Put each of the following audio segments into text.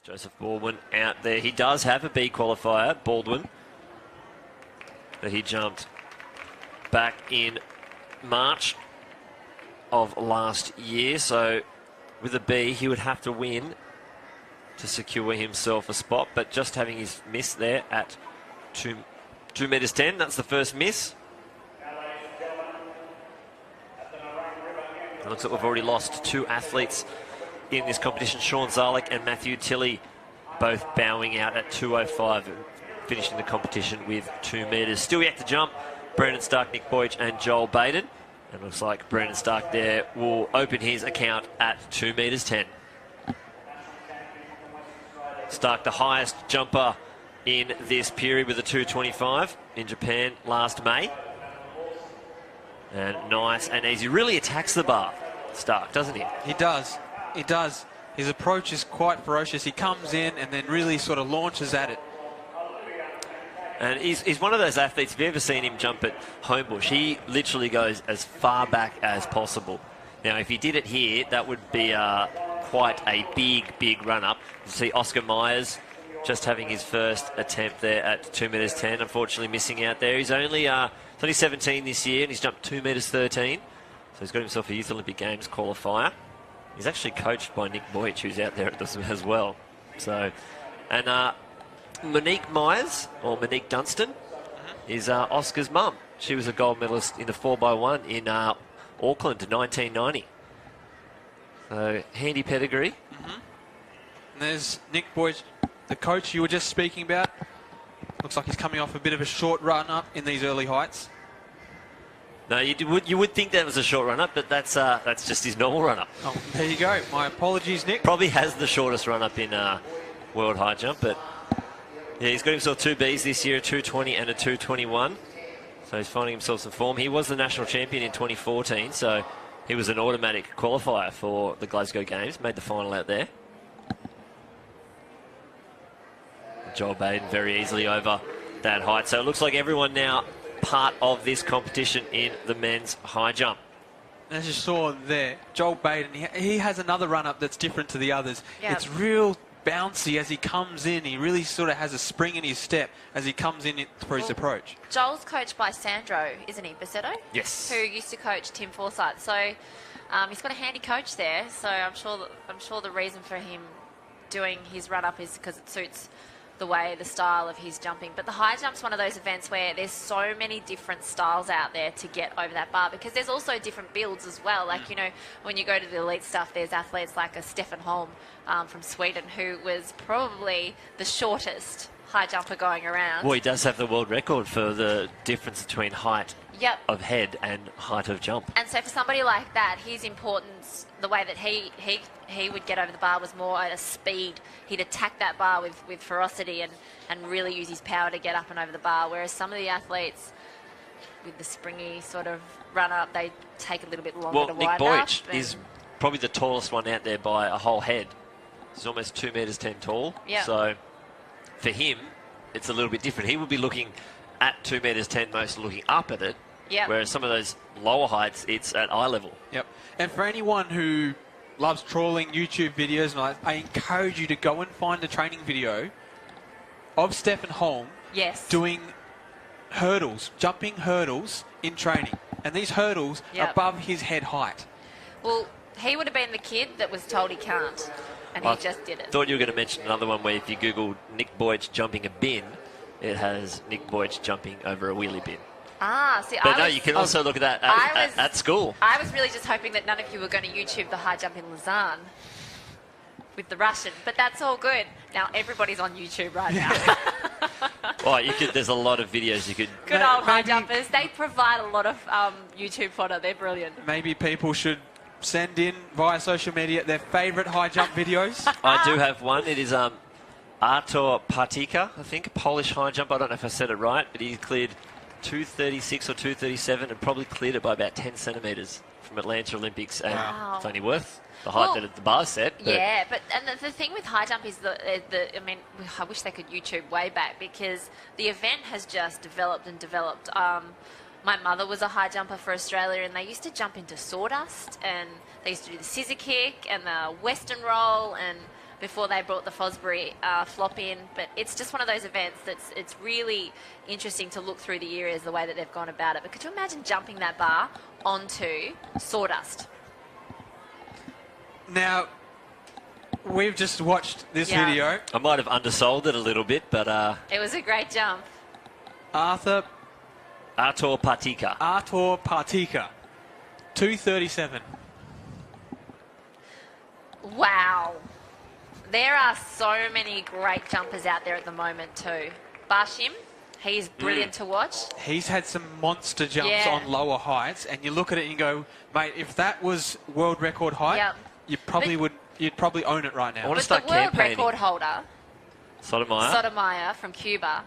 Joseph Baldwin out there. He does have a B qualifier, Baldwin, that he jumped back in March of last year. So with a B, he would have to win to secure himself a spot. But just having his miss there at 2 meters 10, that's the first miss. It looks like we've already lost 2 athletes in this competition. Sean Zarlik and Matthew Tilley both bowing out at 2:05 and finishing the competition with 2 metres. Still yet to jump, Brandon Stark, Nick Boych and Joel Baden. And looks like Brandon Stark there will open his account at 2 meters 10. Stark, the highest jumper in this period with a 2:25 in Japan last May. And nice and easy. Really attacks the bar, Stark, doesn't he? He does. He does. His approach is quite ferocious. He comes in and then really sort of launches at it. And he's one of those athletes, if you've ever seen him jump at Homebush, he literally goes as far back as possible. Now, if he did it here, that would be quite a big run-up. You see Oscar Myers just having his first attempt there at 2 meters 10, unfortunately missing out there. He's only 17 this year, and he's jumped 2 meters 13. So he's got himself a Youth Olympic Games qualifier. He's actually coached by Nick Boych, who's out there at this as well. So, and Monique Myers, or Monique Dunstan, is Oscar's mum. She was a gold medalist in the 4x1 in Auckland in 1990. So, handy pedigree. And there's Nick Boych, the coach you were just speaking about. Looks like he's coming off a bit of a short run-up in these early heights. No, you would think that was a short run-up, but that's just his normal run-up. Oh, there you go. My apologies, Nick. Probably has the shortest run-up in World High Jump, but yeah, he's got himself 2 Bs this year, a 2:20 and a 2:21. So he's finding himself some form. He was the national champion in 2014, so he was an automatic qualifier for the Glasgow Games. Made the final out there. Joel Baden very easily over that height. So it looks like everyone now part of this competition in the men's high jump. As you saw there, Joel Baden, he has another run-up that's different to the others. Yep. It's real bouncy as he comes in. He really sort of has a spring in his step as he comes in for his approach. Joel's coached by Sandro, isn't he, Basetto? Yes. Who used to coach Tim Forsyth. So he's got a handy coach there. So I'm sure the reason for him doing his run-up is because it suits the style of his jumping. But the high jump's one of those events where there's so many different styles out there to get over that bar, because there's also different builds as well. Like, you know, when you go to the elite stuff, there's athletes like a Stefan Holm from Sweden, who was probably the shortest high jumper going around. Well, he does have the world record for the difference between height of head and height of jump. And so for somebody like that, his importance, the way that he would get over the bar was more at a speed. He'd attack that bar with ferocity and really use his power to get up and over the bar, whereas some of the athletes with the springy sort of run-up, they take a little bit longer to wind up. Well, Nick Boych is probably the tallest one out there by a whole head. He's almost 2 meters 10 tall. Yep. So for him, it's a little bit different. He would be looking at 2 meters 10, most looking up at it. Yep. Whereas some of those lower heights, it's at eye level. Yep. And for anyone who loves trawling YouTube videos, and I encourage you to go and find a training video of Stefan Holm doing hurdles, jumping hurdles in training. And these hurdles above his head height. Well, he would have been the kid that was told he can't, and he just did it. Thought you were going to mention another one where if you Google Nick Boych jumping a bin, it has Nick Boych jumping over a wheelie bin. Ah, see, but you can also look at that at school. I was really just hoping that none of you were going to YouTube the high jump in Lausanne with the Russian, but that's all good. Now everybody's on YouTube right now. Well, there's a lot of videos you could... Good old high jumpers. They provide a lot of YouTube fodder. They're brilliant. Maybe people should send in via social media their favourite high jump videos. I do have one. It is Artur Partika, I think, a Polish high jump. I don't know if I said it right, but he cleared 236 or 237 and probably cleared it by about 10 centimetres from Atlanta Olympics. And it's only worth the height that the bar set. But yeah, and the thing with high jump is I mean, I wish they could YouTube way back, because the event has just developed and developed. My mother was a high jumper for Australia, and they used to jump into sawdust, and they used to do the scissor kick and the western roll, and before they brought the Fosbury flop in. But it's just one of those events that's it's really interesting to look through the areas the way that they've gone about it. But could you imagine jumping that bar onto sawdust? Now, we've just watched this video. I might have undersold it a little bit, but... it was a great jump. Artur Partika. Artur Partika. 237. Wow. There are so many great jumpers out there at the moment too. Barshim, he's brilliant to watch. He's had some monster jumps on lower heights, and you look at it and you go, mate, if that was world record height, you'd probably own it right now. I want to but start the world campaigning. record holder, Sotomayor from Cuba,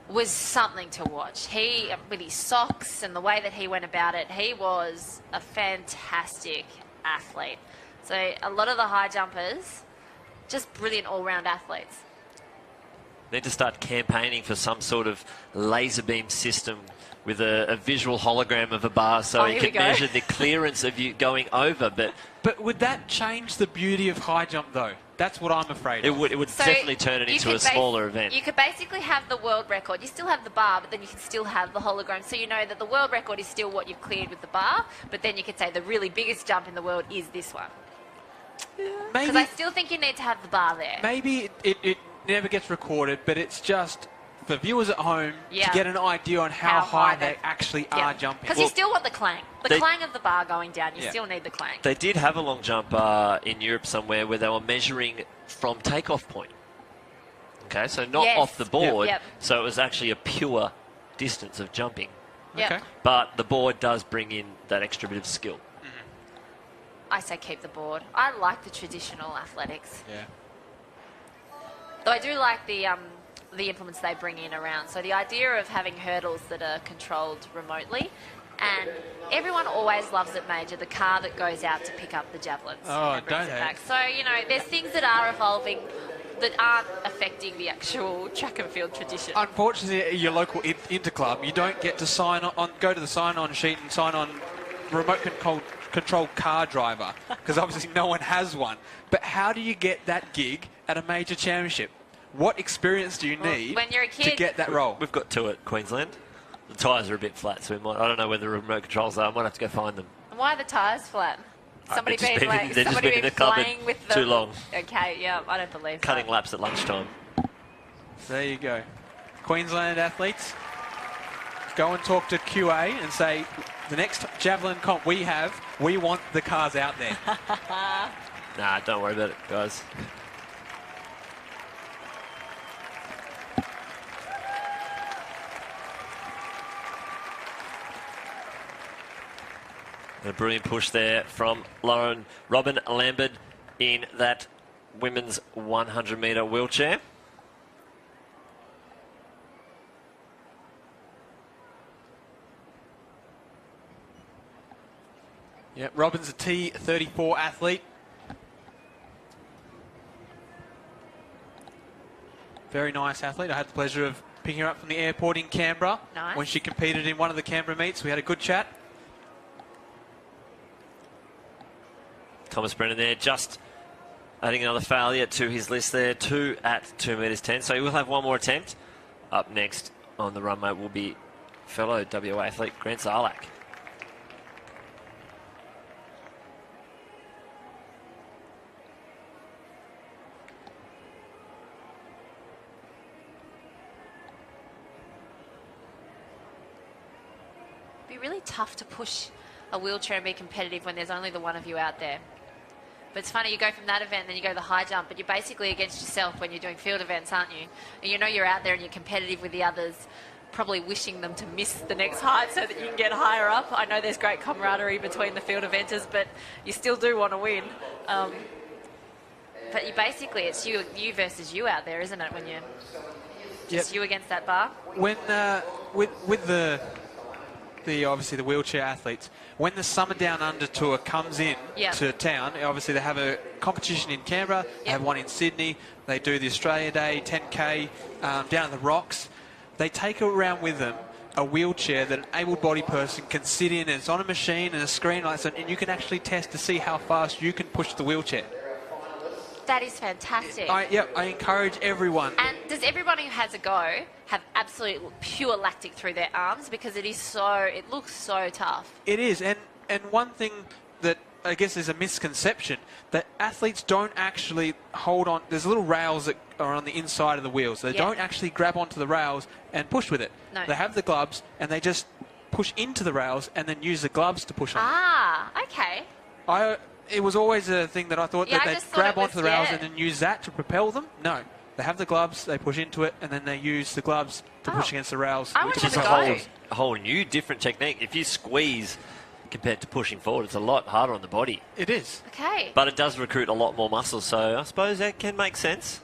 was something to watch. He, with his socks and the way that he went about it, he was a fantastic athlete. So a lot of the high jumpers, just brilliant all-round athletes. Need to start campaigning for some sort of laser beam system with a visual hologram of a bar so you can measure the clearance of you going over. But would that change the beauty of high jump, though? That's what I'm afraid of. It would definitely turn it into a smaller event. You could basically have the world record. You still have the bar, but then you can still have the hologram. So you know that the world record is still what you've cleared with the bar, but then you could say the really biggest jump in the world is this one. Because I still think you need to have the bar there. Maybe it never gets recorded, but it's just for viewers at home to get an idea on how high they actually are jumping. Because you still want the clang. The clang of the bar going down, you still need the clang. They did have a long jump in Europe somewhere where they were measuring from takeoff point. Okay, so not off the board. So it was actually a pure distance of jumping. Okay. But the board does bring in that extra bit of skill. I say keep the board. I like the traditional athletics. Yeah. Though I do like the implements they bring in around. So the idea of having hurdles that are controlled remotely, and everyone always loves at Major the car that goes out to pick up the javelins. Oh, don't they? Back. So, you know, there's things that are evolving that aren't affecting the actual track and field tradition. Unfortunately, at your local interclub, you don't get to go to the sign-on sheet and sign on remote controlled car driver, because obviously no one has one. But how do you get that gig at a major championship? What experience do you need when you're a kid, to get that role? We've got two at Queensland. The tyres are a bit flat, so I don't know where the remote controls are. I might have to go find them. Why are the tyres flat? Somebody been in the cupboard with them. Too long. Okay, yeah, I don't believe Cutting laps at lunchtime. There you go. Queensland athletes, go and talk to QA and say, the next javelin comp we want the cars out there. Nah, don't worry about it, guys. A brilliant push there from Robin Lambert in that women's 100-metre wheelchair. Yeah, Robin's a T34 athlete. Very nice athlete. I had the pleasure of picking her up from the airport in Canberra when she competed in one of the Canberra meets. We had a good chat. Thomas Brennan there, just adding another failure to his list there. 2 at 2 metres 10. So he will have one more attempt. Up next on the runway will be fellow WA athlete Grant Zarlak. It'd be really tough to push a wheelchair and be competitive when there's only the one of you out there. But it's funny, you go from that event, then you go to the high jump, but you're basically against yourself when you're doing field events, aren't you? And you know you're out there and you're competitive with the others, probably wishing them to miss the next height so that you can get higher up. I know there's great camaraderie between the field eventers, but you still do want to win. But you basically, it's you versus you out there, isn't it, when you're just you against that bar? When with the obviously the wheelchair athletes, when the Summer Down Under tour comes in to town, obviously they have a competition in Canberra, they have one in Sydney, they do the Australia Day 10K down at the Rocks. They take around with them a wheelchair that an able-bodied person can sit in, and it's on a machine and a screen like that, and you can actually test to see how fast you can push the wheelchair. That is fantastic. I encourage everyone. And does everyone who has a go have absolute pure lactic through their arms? Because it looks so tough. It is. And one thing that I guess is a misconception, that athletes don't actually hold on. There's little rails that are on the inside of the wheels. They don't actually grab onto the rails and push with it. No. They have the gloves and they just push into the rails and then use the gloves to push on. Ah, okay. It was always a thing that I thought that they'd grab onto the rails and then use that to propel them. No. They have the gloves, they push into it, and then they use the gloves to push against the rails. Which is a whole new different technique. If you squeeze compared to pushing forward, it's a lot harder on the body. It is. Okay. But it does recruit a lot more muscle, so I suppose that can make sense.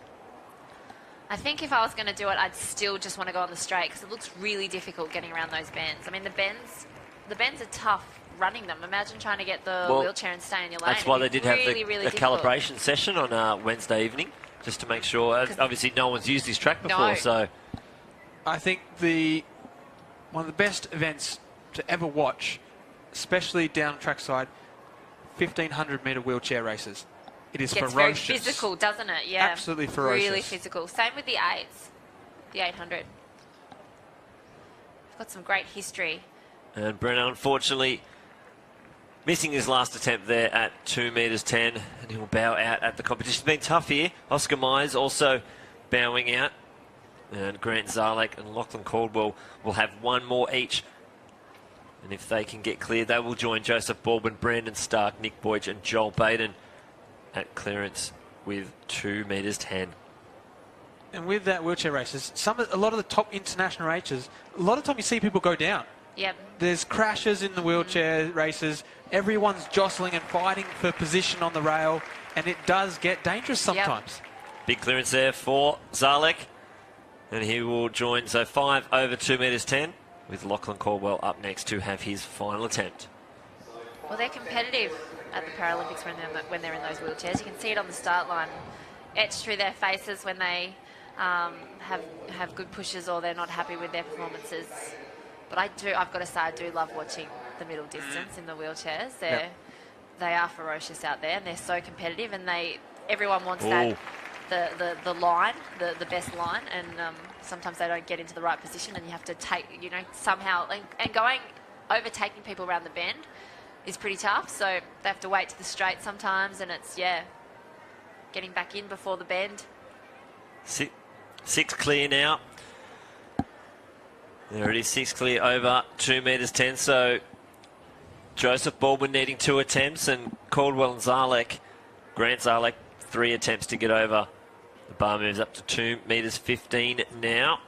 I think if I was going to do it, I'd still just want to go on the straight because it looks really difficult getting around those bends. I mean, the bends are tough running them. Imagine trying to get the wheelchair and stay in your lane. That's why they did have the difficult. calibration session on Wednesday evening, just to make sure. Obviously, no one's used this track before, so... I think one of the best events to ever watch, especially down trackside, 1,500-metre wheelchair races. It is ferocious. Very physical, doesn't it? Yeah. Absolutely ferocious. Really physical. Same with the 8s, the 800. We've got some great history. And Brenner, unfortunately, missing his last attempt there at 2 metres 10, and he'll bow out at the competition. It's been tough here. Oscar Myers also bowing out. And Grant Zarlek and Lachlan Caldwell will have one more each. And if they can get clear, they will join Joseph Baldwin, Brandon Stark, Nick Boych and Joel Baden at clearance with 2 metres 10. And with that wheelchair races, a lot of the top international races, a lot of the time you see people go down. Yep. There's crashes in the wheelchair races. Everyone's jostling and fighting for position on the rail, and it does get dangerous sometimes. Big clearance there for Zarlek. And he will join, so 5 over 2 metres 10, with Lachlan Caldwell up next to have his final attempt. Well, they're competitive at the Paralympics when they're in those wheelchairs. You can see it on the start line, etched through their faces when they have good pushes or they're not happy with their performances. But I've got to say, I do love watching the middle distance in the wheelchairs. They are ferocious out there, and they're so competitive, and everyone wants the line, the best line, and sometimes they don't get into the right position, and you have to somehow, and overtaking people around the bend is pretty tough, so they have to wait to the straight sometimes, and it's, getting back in before the bend. 6 clear now. There it is, 6 clear over 2 metres 10, so Joseph Baldwin needing 2 attempts, and Caldwell and Zarlek, Grant Zarlek, 3 attempts to get over. The bar moves up to 2 metres 15 now,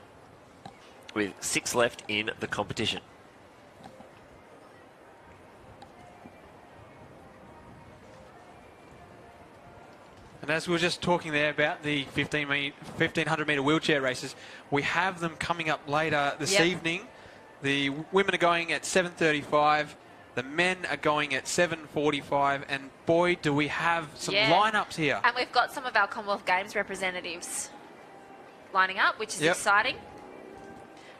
with 6 left in the competition. And as we were just talking there about the 1,500-metre wheelchair races, we have them coming up later this evening. The women are going at 7:35. The men are going at 7:45, and boy, do we have some lineups here. And we've got some of our Commonwealth Games representatives lining up, which is exciting.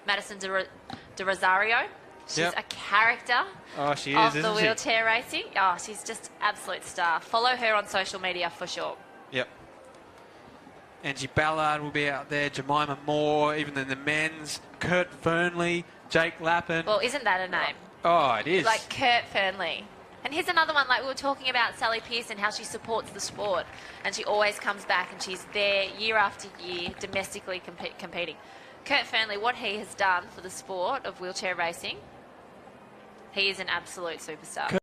Madison De Rosario. She's a character of the wheelchair racing. Oh, she's just absolute star. Follow her on social media for sure. Yep. Angie Ballard will be out there, Jemima Moore, even in the men's, Kurt Fernley, Jake Lappin. Well, isn't that a name? Oh, it is. Like Kurt Fernley. And here's another one, like we were talking about Sally Pearson, how she supports the sport. And she always comes back and she's there year after year, domestically competing. Kurt Fernley, what he has done for the sport of wheelchair racing, he is an absolute superstar.